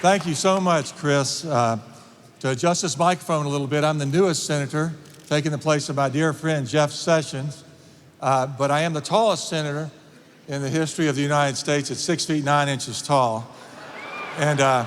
Thank you so much, Chris. To adjust this microphone a little bit, I'm the newest senator, taking the place of my dear friend Jeff Sessions, but I am the tallest senator in the history of the United States at 6 feet 9 inches tall. And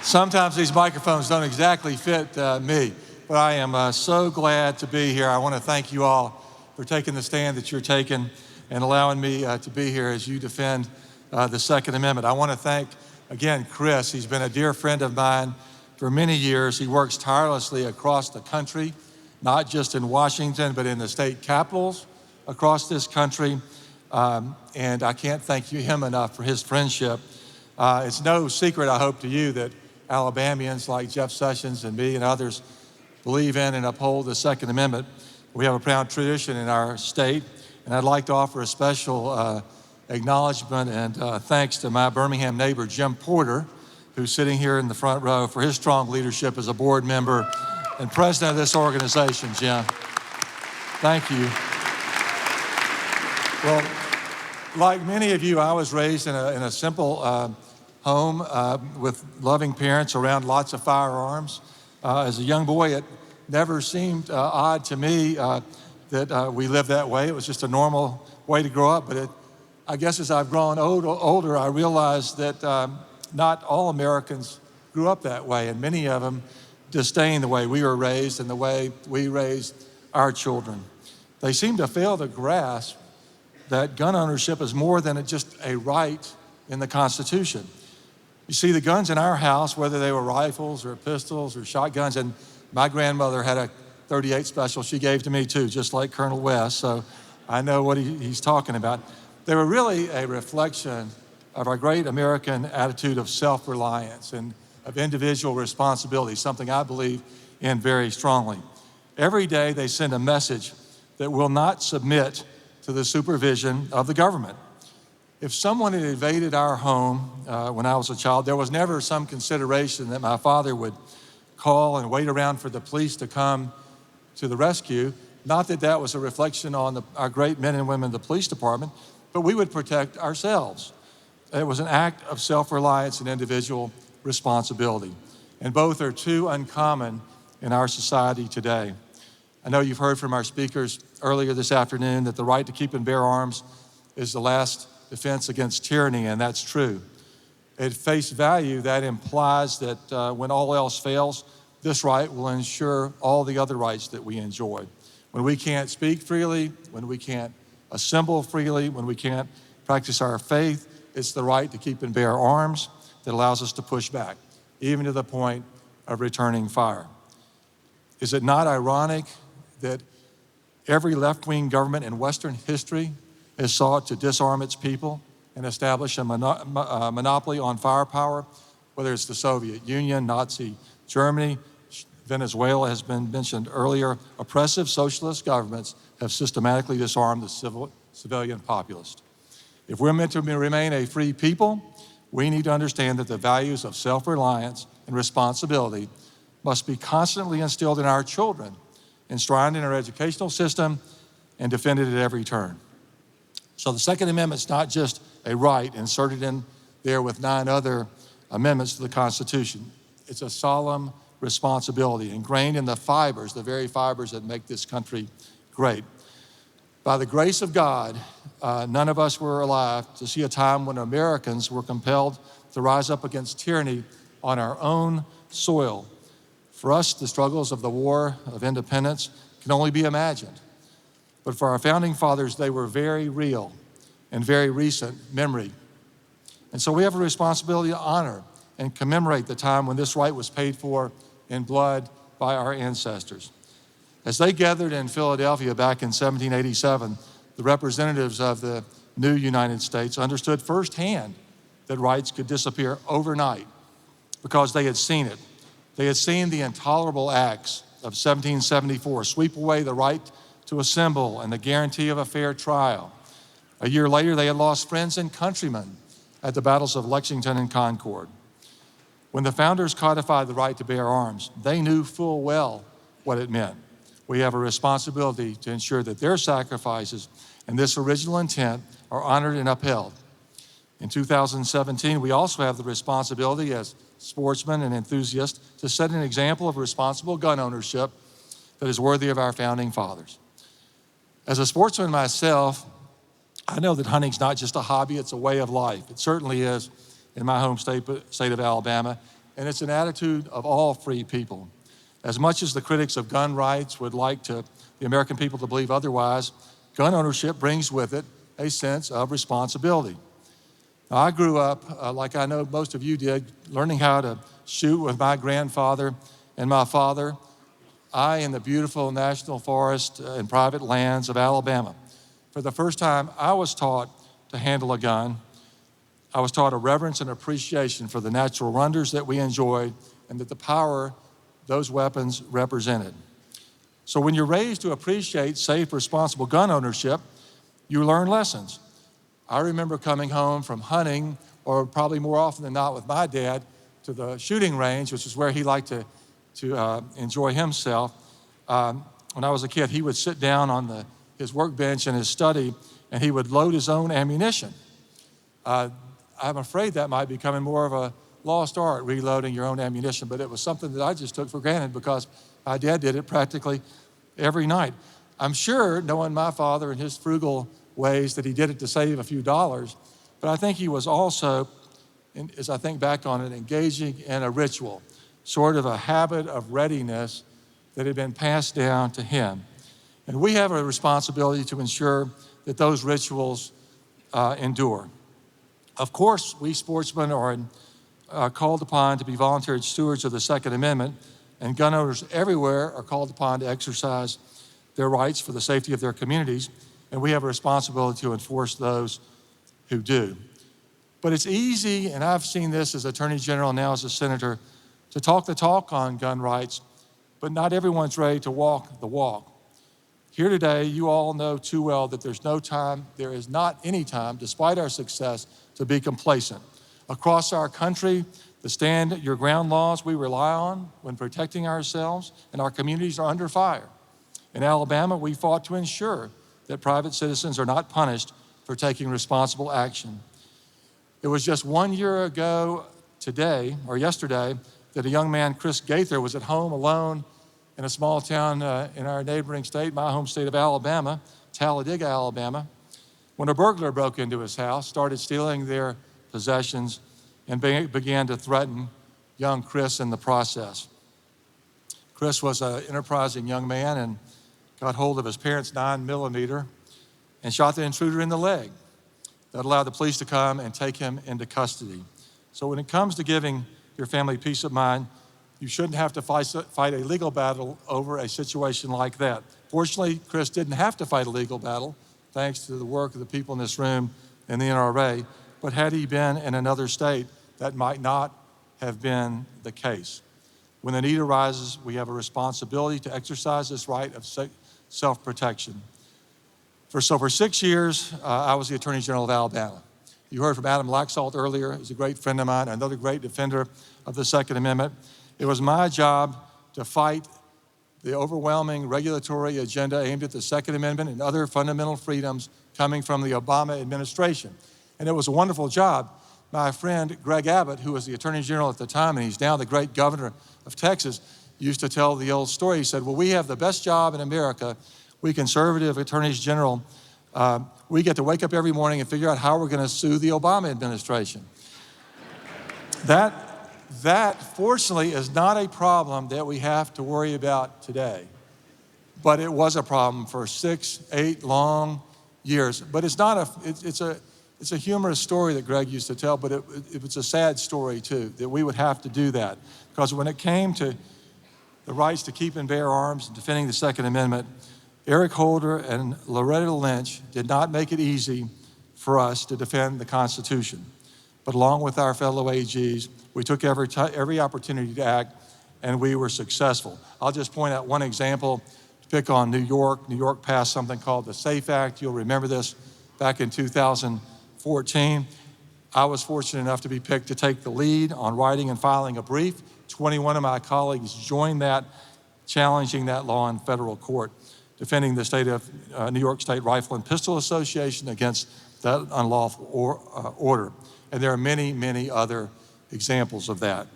sometimes these microphones don't exactly fit me, but I am so glad to be here. I want to thank you all for taking the stand that you're taking and allowing me to be here as you defend the Second Amendment. I want to thank, again, Chris. He's been a dear friend of mine for many years. He works tirelessly across the country, not just in Washington, but in the state capitals across this country. And I can't thank him enough for his friendship. It's no secret, I hope, to you that Alabamians like Jeff Sessions and me and others believe in and uphold the Second Amendment. We have a proud tradition in our state, and I'd like to offer a special acknowledgement and thanks to my Birmingham neighbor, Jim Porter, who's sitting here in the front row, for his strong leadership as a board member and president of this organization. Jim, thank you. Well, like many of you, I was raised in a simple home with loving parents around lots of firearms. As a young boy, it never seemed odd to me that we lived that way. It was just a normal way to grow up. But I guess as I've grown older, I realized that not all Americans grew up that way, and many of them disdain the way we were raised and the way we raised our children. They seem to fail to grasp that gun ownership is more than just a right in the Constitution. You see, the guns in our house, whether they were rifles or pistols or shotguns, and my grandmother had a .38 special she gave to me too, just like Colonel West, so I know what he's talking about. They were really a reflection of our great American attitude of self-reliance and of individual responsibility, something I believe in very strongly. Every day they send a message that will not submit to the supervision of the government. If someone had invaded our home when I was a child, there was never some consideration that my father would call and wait around for the police to come to the rescue. Not that that was a reflection on our great men and women in the police department, but we would protect ourselves. It was an act of self-reliance and individual responsibility. And both are too uncommon in our society today. I know you've heard from our speakers earlier this afternoon that the right to keep and bear arms is the last defense against tyranny, and that's true. At face value, that implies that when all else fails, this right will ensure all the other rights that we enjoy. When we can't speak freely, when we can't assemble freely, when we can't practice our faith, it's the right to keep and bear arms that allows us to push back, even to the point of returning fire. Is it not ironic that every left-wing government in Western history has sought to disarm its people and establish a monopoly on firepower, whether it's the Soviet Union, Nazi Germany, Venezuela has been mentioned earlier. Oppressive socialist governments have systematically disarmed the civilian populace. If we're meant to remain a free people, we need to understand that the values of self-reliance and responsibility must be constantly instilled in our children, enshrined in our educational system, and defended at every turn. So the Second Amendment is not just a right inserted in there with 9 other amendments to the Constitution. It's a solemn responsibility ingrained in the fibers, the very fibers that make this country great. By the grace of God, none of us were alive to see a time when Americans were compelled to rise up against tyranny on our own soil. For us, the struggles of the War of Independence can only be imagined. But for our founding fathers, they were very real and very recent memory. And so we have a responsibility to honor and commemorate the time when this right was paid for in blood by our ancestors. As they gathered in Philadelphia back in 1787, the representatives of the new United States understood firsthand that rights could disappear overnight because they had seen it. They had seen the intolerable acts of 1774 sweep away the right to assemble and the guarantee of a fair trial. A year later, they had lost friends and countrymen at the battles of Lexington and Concord. When the founders codified the right to bear arms, they knew full well what it meant. We have a responsibility to ensure that their sacrifices and this original intent are honored and upheld. In 2017, we also have the responsibility as sportsmen and enthusiasts to set an example of responsible gun ownership that is worthy of our founding fathers. As a sportsman myself, I know that hunting's not just a hobby, it's a way of life. It certainly is in my home state of Alabama, and it's an attitude of all free people. As much as the critics of gun rights would like the American people to believe otherwise, gun ownership brings with it a sense of responsibility. Now, I grew up, like I know most of you did, learning how to shoot with my grandfather and my father, in the beautiful national forest and private lands of Alabama. For the first time, I was taught to handle a gun. I was taught a reverence and appreciation for the natural wonders that we enjoyed and that the power those weapons represented. So when you're raised to appreciate safe, responsible gun ownership, you learn lessons. I remember coming home from hunting, or probably more often than not with my dad, to the shooting range, which is where he liked to enjoy himself. When I was a kid, he would sit down on his workbench in his study, and he would load his own ammunition. I'm afraid that might be becoming more of a lost art, reloading your own ammunition, but it was something that I just took for granted because my dad did it practically every night. I'm sure, knowing my father and his frugal ways, that he did it to save a few dollars, but I think he was also, as I think back on it, engaging in a ritual, sort of a habit of readiness that had been passed down to him. And we have a responsibility to ensure that those rituals endure. Of course, we sportsmen are called upon to be voluntary stewards of the Second Amendment, and gun owners everywhere are called upon to exercise their rights for the safety of their communities, and we have a responsibility to enforce those who do. But it's easy, and I've seen this as Attorney General, now as a senator, to talk the talk on gun rights, but not everyone's ready to walk the walk. Here today, you all know too well that there is not any time, despite our success, to be complacent. Across our country, the stand your ground laws we rely on when protecting ourselves and our communities are under fire. In Alabama, we fought to ensure that private citizens are not punished for taking responsible action. It was just 1 year ago yesterday, that a young man, Chris Gaither, was at home alone in a small town in our neighboring state, my home state of Alabama, Talladega, Alabama, when a burglar broke into his house, started stealing their possessions, and began to threaten young Chris in the process. Chris was an enterprising young man and got hold of his parents' 9mm and shot the intruder in the leg. That allowed the police to come and take him into custody. So when it comes to giving your family peace of mind, you shouldn't have to fight a legal battle over a situation like that. Fortunately, Chris didn't have to fight a legal battle, thanks to the work of the people in this room and the NRA, but had he been in another state, that might not have been the case. When the need arises, we have a responsibility to exercise this right of self-protection. For 6 years, I was the Attorney General of Alabama. You heard from Adam Laxalt earlier. He's a great friend of mine, another great defender of the Second Amendment. It was my job to fight the overwhelming regulatory agenda aimed at the Second Amendment and other fundamental freedoms coming from the Obama administration. And it was a wonderful job. My friend Greg Abbott, who was the Attorney General at the time, and he's now the great governor of Texas, used to tell the old story. He said, well, we have the best job in America. We conservative attorneys general, we get to wake up every morning and figure out how we're going to sue the Obama administration. That, fortunately, is not a problem that we have to worry about today. But it was a problem for 6, 8 long years. But it's a humorous story that Greg used to tell, but it was a sad story too, that we would have to do that. Because when it came to the rights to keep and bear arms and defending the Second Amendment, Eric Holder and Loretta Lynch did not make it easy for us to defend the Constitution. But along with our fellow AGs, we took every opportunity to act, and we were successful. I'll just point out one example to pick on New York. New York passed something called the SAFE Act. You'll remember this back in 2014. I was fortunate enough to be picked to take the lead on writing and filing a brief. 21 of my colleagues joined that, challenging that law in federal court, defending the state of New York State Rifle and Pistol Association against that unlawful order. And there are many, many other examples of that.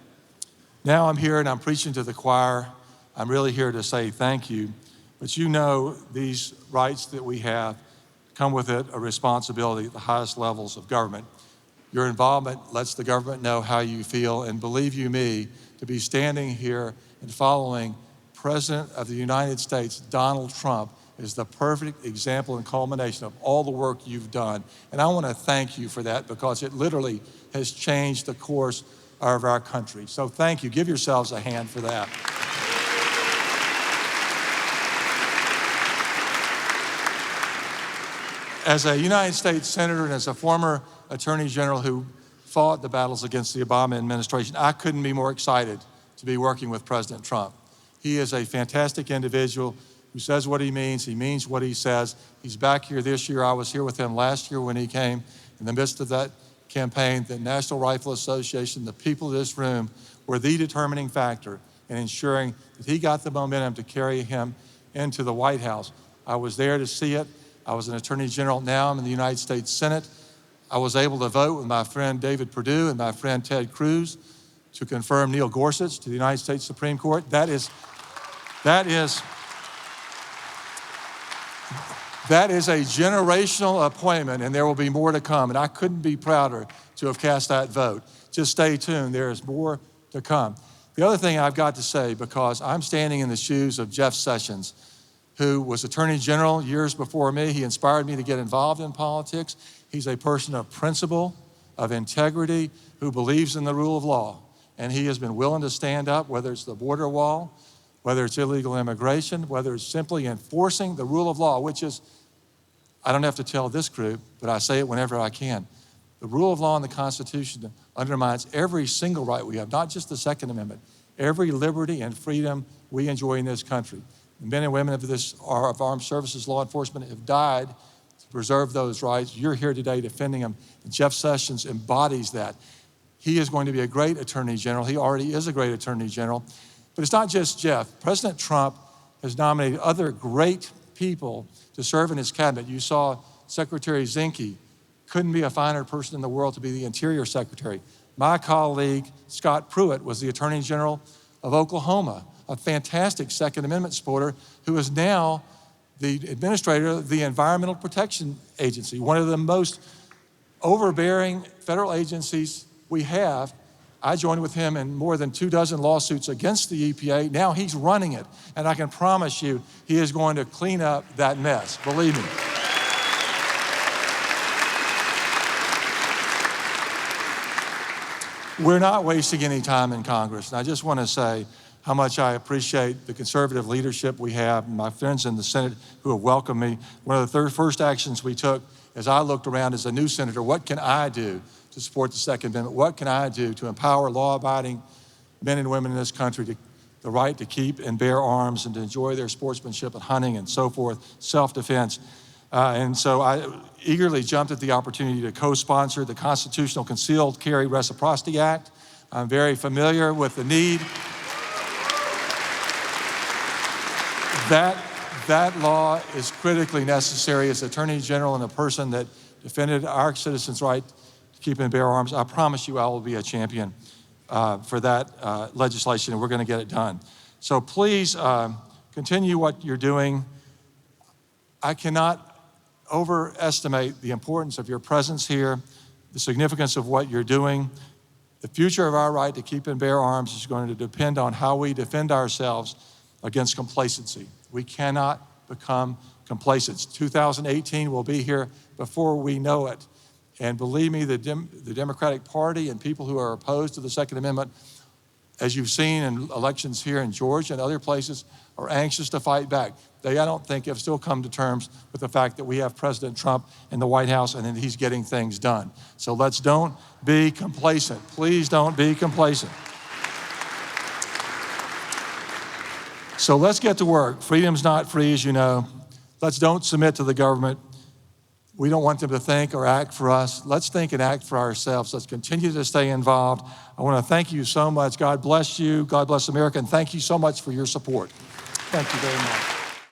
Now I'm here and I'm preaching to the choir. I'm really here to say thank you. But you know these rights that we have come with it a responsibility at the highest levels of government. Your involvement lets the government know how you feel, and believe you me, to be standing here and following President of the United States, Donald Trump, is the perfect example and culmination of all the work you've done. And I want to thank you for that, because it literally has changed the course of our country. So thank you. Give yourselves a hand for that. As a United States Senator and as a former Attorney General who fought the battles against the Obama administration, I couldn't be more excited to be working with President Trump. He is a fantastic individual who says what he means what he says. He's back here this year. I was here with him last year when he came. In the midst of that campaign, the National Rifle Association, the people of this room were the determining factor in ensuring that he got the momentum to carry him into the White House. I was there to see it. I was an Attorney General. Now I'm in the United States Senate. I was able to vote with my friend David Perdue and my friend Ted Cruz to confirm Neil Gorsuch to the United States Supreme Court. That is a generational appointment, and there will be more to come. And I couldn't be prouder to have cast that vote. Just stay tuned. There is more to come. The other thing I've got to say, because I'm standing in the shoes of Jeff Sessions, who was Attorney General years before me. He inspired me to get involved in politics. He's a person of principle, of integrity, who believes in the rule of law. And he has been willing to stand up, whether it's the border wall, whether it's illegal immigration, whether it's simply enforcing the rule of law, which is, I don't have to tell this group, but I say it whenever I can. The rule of law in the Constitution undermines every single right we have, not just the Second Amendment, every liberty and freedom we enjoy in this country. The men and women of armed services, law enforcement have died to preserve those rights. You're here today defending them. And Jeff Sessions embodies that. He is going to be a great Attorney General. He already is a great Attorney General. But it's not just Jeff. President Trump has nominated other great people to serve in his cabinet. You saw Secretary Zinke. Couldn't be a finer person in the world to be the Interior Secretary. My colleague, Scott Pruitt, was the Attorney General of Oklahoma, a fantastic Second Amendment supporter who is now the administrator of the Environmental Protection Agency, one of the most overbearing federal agencies we have. I joined with him in more than 24 lawsuits against the EPA. Now he's running it, and I can promise you he is going to clean up that mess, believe me. We're not wasting any time in Congress, and I just want to say how much I appreciate the conservative leadership we have, and my friends in the Senate who have welcomed me. One of the first actions we took as I looked around as a new senator, what can I do to support the Second Amendment? What can I do to empower law-abiding men and women in this country to the right to keep and bear arms and to enjoy their sportsmanship and hunting and so forth, self-defense. And so I eagerly jumped at the opportunity to co-sponsor the Constitutional Concealed Carry Reciprocity Act. I'm very familiar with the need. That law is critically necessary as Attorney General and a person that defended our citizens' right to keep and bear arms. I promise you I will be a champion for that legislation, and we're going to get it done. So please continue what you're doing. I cannot overestimate the importance of your presence here, the significance of what you're doing. The future of our right to keep and bear arms is going to depend on how we defend ourselves against complacency. We cannot become complacent. 2018 will be here before we know it. And believe me, the Democratic Party and people who are opposed to the Second Amendment, as you've seen in elections here in Georgia and other places, are anxious to fight back. They, I don't think, have still come to terms with the fact that we have President Trump in the White House and that he's getting things done. So don't be complacent. Please don't be complacent. So let's get to work. Freedom's not free, as you know. Don't submit to the government. We don't want them to think or act for us. Let's think and act for ourselves. Let's continue to stay involved. I want to thank you so much. God bless you. God bless America. And thank you so much for your support. Thank you very much.